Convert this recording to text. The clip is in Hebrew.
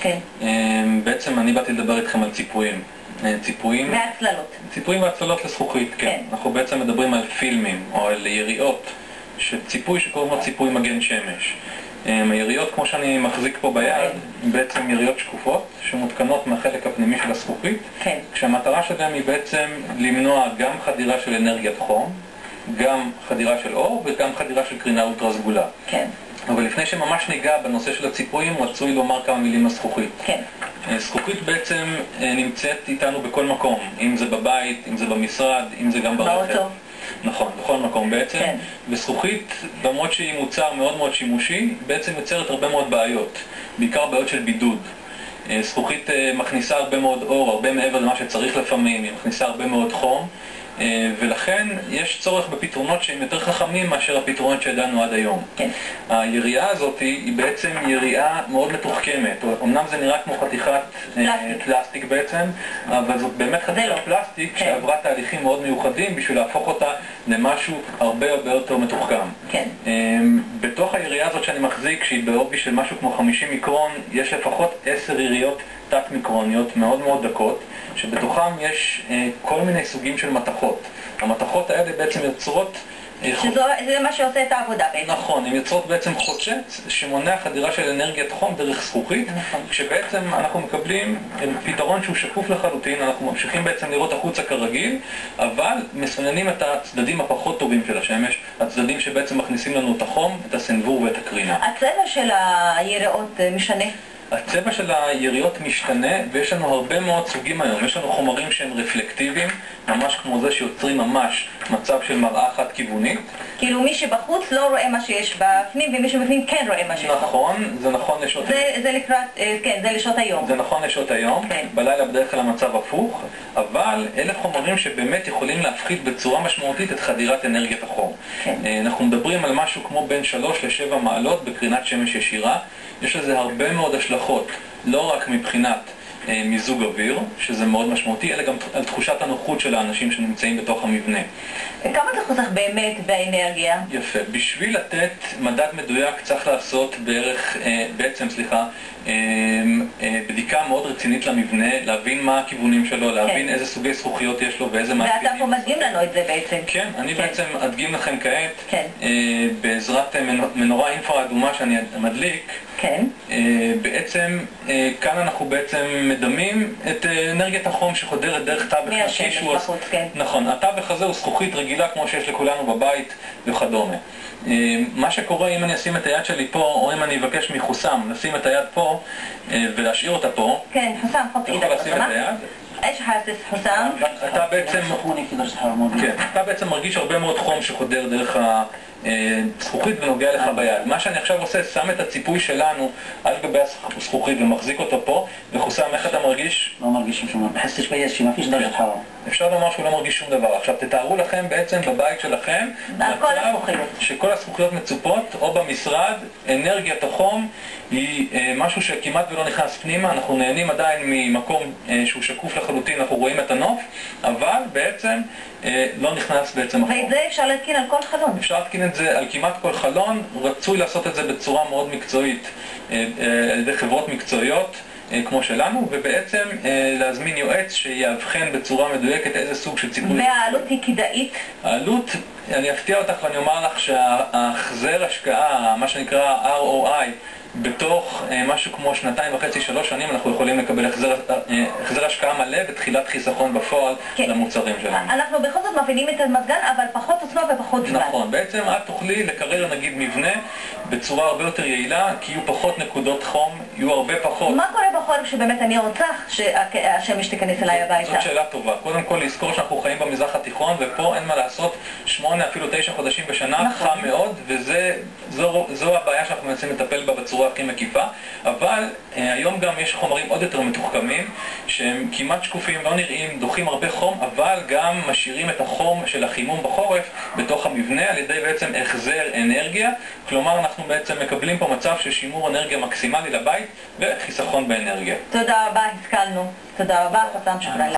כן. בעצם אני באתי לדבר איתכם על ציפויים. והצללות. ציפויים והצללות לזכוכית, כן. אנחנו בעצם מדברים על פילמים או על יריעות של ציפוי שקוראים לו ציפוי מגן שמש. היריעות, כמו שאני מחזיק פה ביד, בעצם יריעות שקופות שמותקנות מהחלק הפנימי של הזכוכית, כן. כשהמטרה שלהם היא בעצם למנוע גם חדירה של אנרגיית חום, גם חדירה של אור וגם חדירה של קרינה אולטרה סגולה. כן. אבל לפני שממש ניגע בנושא של הציפויים, רצוי לומר כמה מילים על זכוכית. כן. זכוכית בעצם נמצאת איתנו בכל מקום, אם זה בבית, אם זה במשרד, אם זה גם ברכב. באוטו. נכון, בכל מקום בעצם. כן. וזכוכית, למרות שהיא מוצר מאוד מאוד שימושי, בעצם יוצרת הרבה מאוד בעיות, בעיקר בעיות של בידוד. זכוכית מכניסה הרבה מאוד אור, הרבה מעבר למה שצריך לפעמים, היא מכניסה הרבה מאוד חום, ולכן יש צורך בפתרונות שהם יותר חכמים מאשר הפתרונות שידענו עד היום. כן. היריעה הזאת היא בעצם יריעה מאוד מתוחכמת. אמנם זה נראה כמו חתיכת פלסטיק בעצם, אבל זאת באמת חתיכת פלסטיק שעברה תהליכים מאוד מיוחדים בשביל להפוך אותה למשהו הרבה יותר מתוחכם. כן. בתוך היריעה הזאת שאני מחזיק, שהיא בעובי של משהו כמו 50 מיקרון, יש לפחות 10 יריעות תת-מיקרוניות מאוד מאוד דקות, שבתוכם יש כל מיני סוגים של מתכות. המתכות האלה בעצם יוצרות... זה מה שעושה את העבודה בעצם. נכון, הן יוצרות בעצם חוצץ שמונע חדירה של אנרגיית חום דרך זכוכית, כשבעצם אנחנו מקבלים פתרון שהוא שקוף לחלוטין, אנחנו ממשיכים בעצם לראות החוצה כרגיל, אבל מסוננים את הצדדים הפחות טובים של השמש, הצדדים שבעצם מכניסים לנו את החום, את הסנוור ואת הקרינה. הצבע של היריעות משנה? הצבע של היריעות משתנה, ויש לנו הרבה מאוד סוגים היום. יש לנו חומרים שהם רפלקטיביים, ממש כמו זה שיוצרים ממש מצב של מראה חד כיוונית. כאילו מי שבחוץ לא רואה מה שיש בפנים, ומי שבפנים כן רואה מה שיש בחוץ. נכון, זה נכון לשעות היום. זה לקראת, כן, זה לשעות היום. זה נכון לשעות היום, כן. בלילה בדרך כלל המצב הפוך, אבל אלה חומרים שבאמת יכולים להפחית בצורה משמעותית את חדירת אנרגיית החום. כן. אנחנו מדברים על משהו כמו בין 3 ל-7 מעלות בקרינת שמש ישירה. יש לזה הרבה מאוד השלכות, לא רק מבחינת מיזוג אוויר, שזה מאוד משמעותי, אלא גם על תחושת הנוחות של האנשים שנמצאים בתוך המבנה. כמה זה חוסך באמת באנרגיה? יפה. בשביל לתת מדד מדויק צריך לעשות בדיקה מאוד רצינית למבנה, להבין מה הכיוונים שלו, להבין איזה סוגי זכוכיות יש לו ואיזה מאפיינים. ואתה פה מדגים לנו את זה בעצם. כן, אני בעצם אדגים לכם כעת, כן. בעזרת מנורה אינפרה אדומה שאני מדליק. כן. בעצם כאן אנחנו בעצם מדמים את אנרגיית החום שחודרת דרך תווך נקי שהוא... כן. נכון, התווך הזה הוא זכוכית רגילה כמו שיש לכולנו בבית וכדומה. מה שקורה אם אני אשים את היד שלי פה, או אם אני אבקש מחוסם לשים את היד פה ולהשאיר אותה פה, כן, חוסם, אתה יכול לשים את היד. ايش حاسس حسام؟ אתה בעצם מרגיש הרבה מאוד חום שחודר דרך הזכוכית ונוגע לך ביד. מה שאני עכשיו עושה, שם את הציפוי שלנו על גבי הזכוכית ומחזיק אותו פה, וחוסם, איך אתה מרגיש? לא מרגיש שום דבר, חסש ביש, מפיש דרגת חררה. אפשר לומר שהוא לא מרגיש שום דבר. עכשיו תתארו לכם בעצם בבית שלכם שכל הזכוכיות מצופות, או במשרד, אנרגיית החום היא משהו שכמעט ולא נכנס פנימה. אנחנו נהנים עדיין ממקום שהוא שקוף לחלוטין, אנחנו רואים את הנוף, אבל בעצם לא נכנס בעצם החום. ואת זה אפשר להתקין על כל חלון? אפשר להתקין את זה על כמעט כל חלון. רצוי לעשות את זה בצורה מאוד מקצועית על ידי חברות מקצועיות כמו שלנו, ובעצם להזמין יועץ שיאבחן בצורה מדויקת איזה סוג של ציפוי. והעלות היא כדאית? העלות, אני אפתיע אותך ואני אומר לך שההחזר השקעה, מה שנקרא ROI, בתוך משהו כמו 2.5-3 שנים אנחנו יכולים לקבל החזר השקעה מלא בתחילת חיסכון בפועל למוצרים שלנו. אנחנו בכל זאת מפעילים את המזגן, אבל פחות עוצמה ופחות זמן. נכון, בעצם את תוכלי לקרר נגיד מבנה בצורה הרבה יותר יעילה, כי יהיו פחות נקודות חום, יהיו הרבה פחות. מה קורה בחורף שבאמת אני רוצה שהשמש תיכנס אליי הביתה? זאת שאלה טובה. קודם כל לזכור שאנחנו חיים במזרח התיכון, ופה אין מה לעשות, 8 אפילו 9 חודשים בשנה, חם מאוד, וזו הבעיה שאנחנו מנסים לטפל בה בצורה הכי מקיפה. אבל היום גם יש חומרים עוד יותר מתוחכמים שהם כמעט שקופים, לא נראים, דוחים הרבה חום, אבל גם משאירים את החום של החימום בחורף בתוך המבנה על ידי בעצם החזר אנרגיה. כלומר אנחנו בעצם מקבלים פה מצב של שימור אנרגיה מקסימלי לבית וחיסכון באנרגיה. תודה רבה, השכלנו. תודה רבה, חסם, שוקרן.